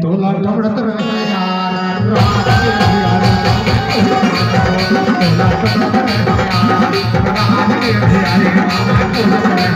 तोला टमड़त रहे यार रात के प्यारे तोला टमड़त रहे यार रात के प्यारे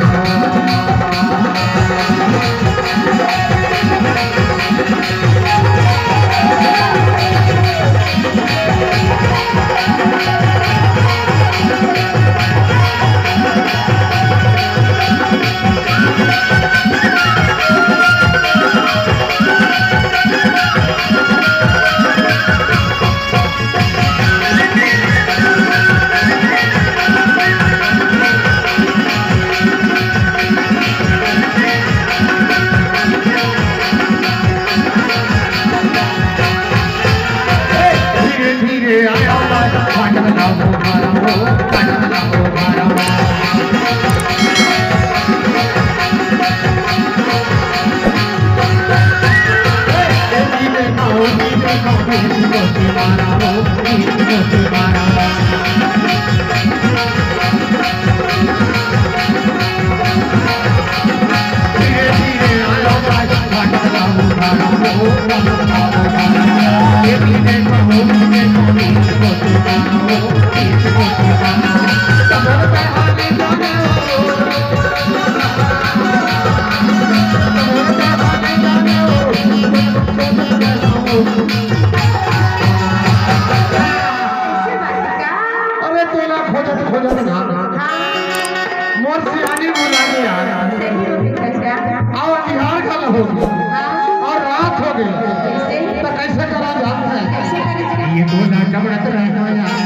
और रात हो गई तो कैसे करा जाता है ये बोला टमड़त रहना यार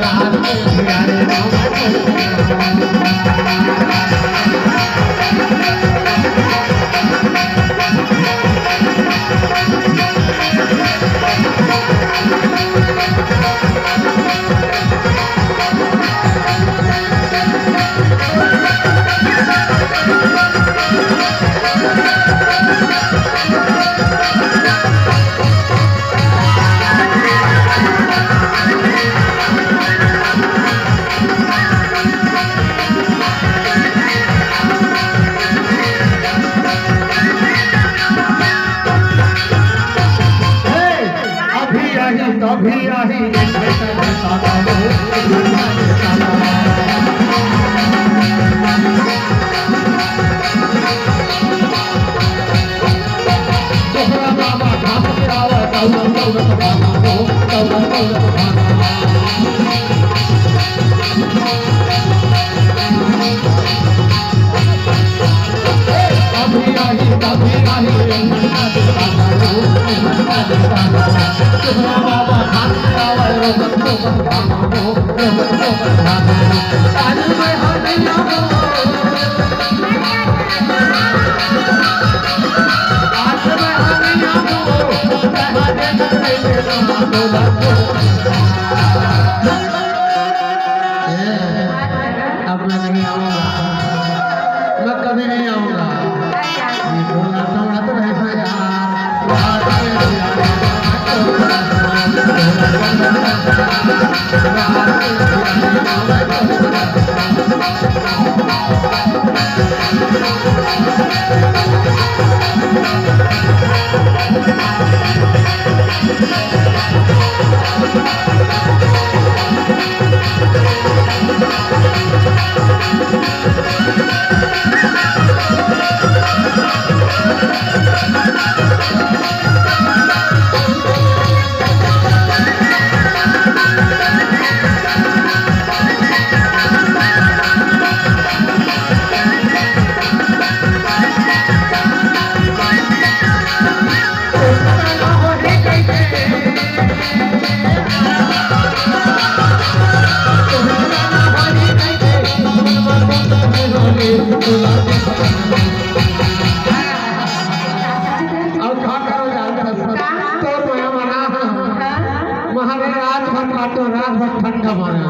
रात के प्यारे तभी आही तोहरा बाबा घास पे आवा तौलत तौलत भाना हो तौलत तौलत भाना अभी आही तभी आही मन्ना देवाना हो मन्ना देवाना तोहरा बाबा घास पे आवा तौलत तौलत भाना हो तौलत तौलत भाना आज मैं हरिया आज मैं हरिया अब मैं नहीं आऊंगा मैं कभी नहीं आऊंगा ये बोला टमड़ा तो रहता ठंडा मारा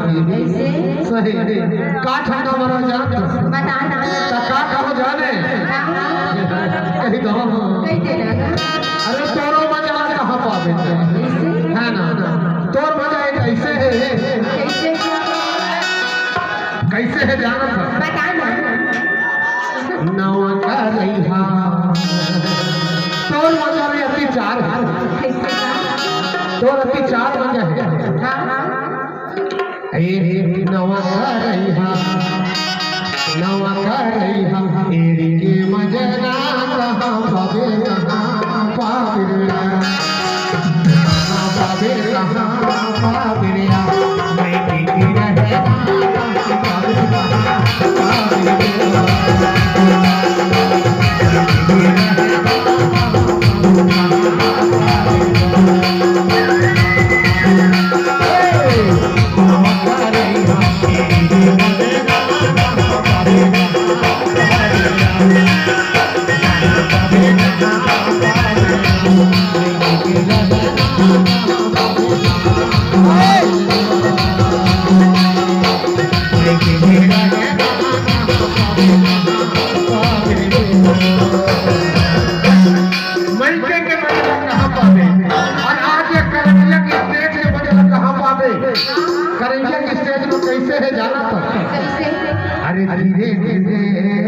सही का ठंडा मारा जान बताना का कहो जाने कहीं कहो अरे तोरो मजा कहाँ पावे है ना तोर मजा एक ऐसे है कैसे है जाना बताना नवा करैहा तोर मजा रे अति चार तोर अति चार मजा है ए नवा करैहा एरी के मजना कहाँ पावे कहाँ पाविरिया मैं टिकी रहे करंजिया के स्टेज में कैसे है जाना तो अरे धीरे धीरे